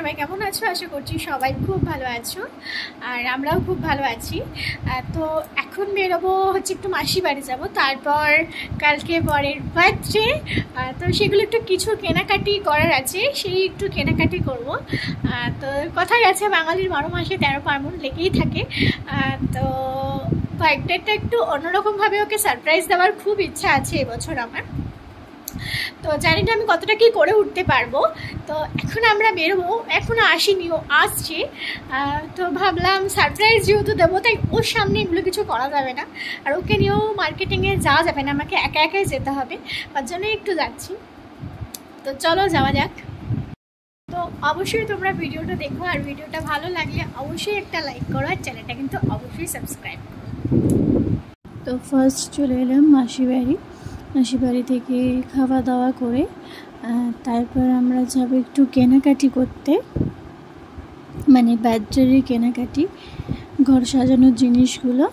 সবাই কেমন আছো? আশা করছি সবাই খুব ভালো আছো, আর আমরাও খুব ভালো আছি। তো এখন বেরোবো হচ্ছে একটু মাসি বাড়ি যাবো, তারপর কালকে বরের বার্থডে। তো সেগুলো একটু কিছু কেনাকাটি করার আছে, সেই একটু কেনাকাটি করব। তো কথাই আছে, বাঙালির 12 মাসে 13 পার্বণ লেগেই থাকে। তো বার্থডেটা একটু অন্যরকমভাবে ওকে সারপ্রাইজ দেওয়ার খুব ইচ্ছা আছে এবছর আমার। তো জানি না আমি কতটা কি করে উঠতে পারবো। তো এখন আমরা বেরোবো, এখনও আসিনি, ও আসছে। তো ভাবলাম সারপ্রাইজ যেহেতু দেবো, তাই ওর সামনে এগুলো কিছু করা যাবে না, আর ওকে নিয়েও মার্কেটিংয়ে যাওয়া যাবে না, আমাকে একা একাই যেতে হবে, তার জন্য একটু যাচ্ছি। তো চলো যাওয়া যাক। তো অবশ্যই তোমরা ভিডিওটা দেখো, আর ভিডিওটা ভালো লাগলে অবশ্যই একটা লাইক করো, আর চ্যানেলটা কিন্তু অবশ্যই সাবস্ক্রাইব করো। তো ফার্স্ট চলে এলাম মাসি বাড়ি থেকে খাওয়া দাওয়া করে তারপর আমরা যাব একটু কেনাকাটি করতে, মানে বার্থডের কেনাকাটি, ঘর সাজানোর জিনিসগুলো।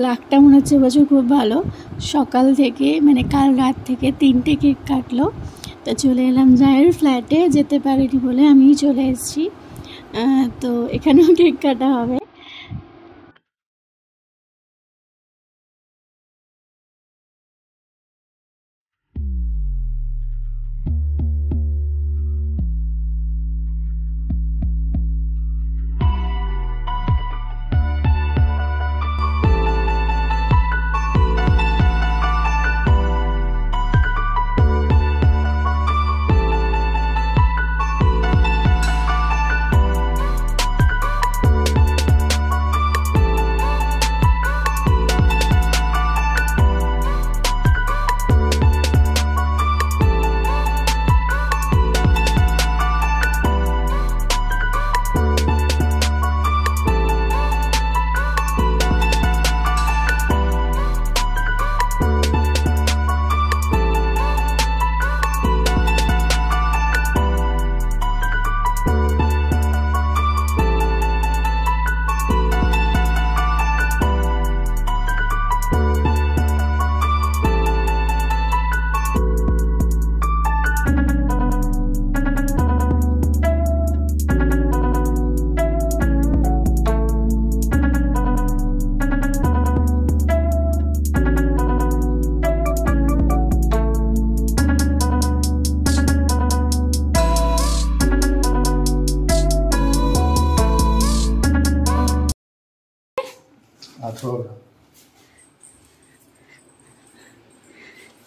লাকটা মনে হচ্ছে এবছর খুব ভালো। সকাল থেকে মানে কাল রাত থেকে 3টে কেক কাটলো। তো চলে এলাম জায়ের ফ্ল্যাটে, যেতে পারিনি বলে আমিই চলে এসেছি। তো এখানেও কেক কাটা হবে।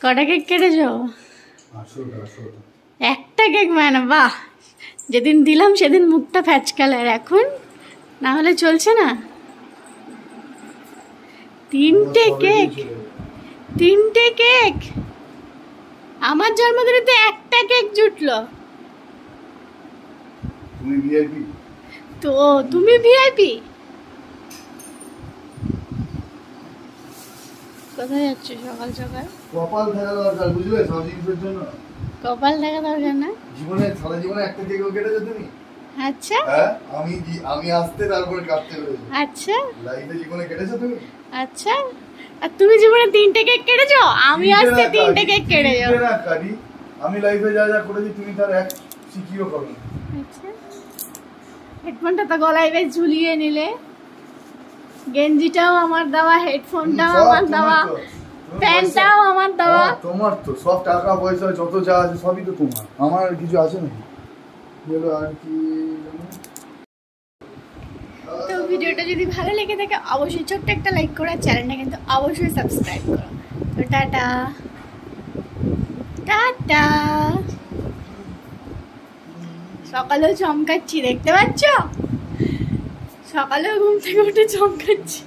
কটা কেক কেটেছো? একটা কেক মানে বাহ, যেদিন দিলাম সেদিন মুখটা ফ্যাচকালার, এখন না হলে চলছে না। 3টে কেক, 3টে কেক। আমার জন্মদিনে তো একটা কেক জুটলো। তো তুমি ভিআইপি? কোথায় যাচ্ছ সকাল সকাল? কপাল থাকা দরকার, বুঝলে? সব জিনিসের জন্য কপাল থাকা দরকার না? জীবনে সারা জীবনে একটা কেকও কেটেছো তুমি? আচ্ছা, হ্যাঁ, আমি আসতে তারপরে কাটতে হয়েছে। আচ্ছা, লাইফে জীবনে কেটেছো তুমি? আচ্ছা। আর তুমি জীবনে 3টে কেক কেটেছো, আমি আসতে 3টে কেক কেটেছো। না কাটি, আমি লাইফে যা যা করেছি তুমি তার এক শিখিও করো। আচ্ছা, হেডফোনটা তো গলায় বেশ ঝুলিয়ে নিলে, গেঞ্জিটাও আমার দেওয়া, হেডফোনটাও আমার দেওয়া, প্যান্টটাও আমার দেওয়া। তোমার তো সব টাকা পয়সা যত যা আছে সবই তো তোমার, আমার কিছু আছে নাকি? বলো আর কি। তো ভিডিওটা যদি ভালো লেগে থাকে অবশ্যই ছোট্ট একটা লাইক করো, আর চ্যানেলটা কিন্তু অবশ্যই সাবস্ক্রাইব করো। তো টাটা টাটা। সকালেও চমকাচ্ছি, দেখতে পাচ্ছ? সকালেও ঘুম থেকে উঠে চমকাচ্ছি।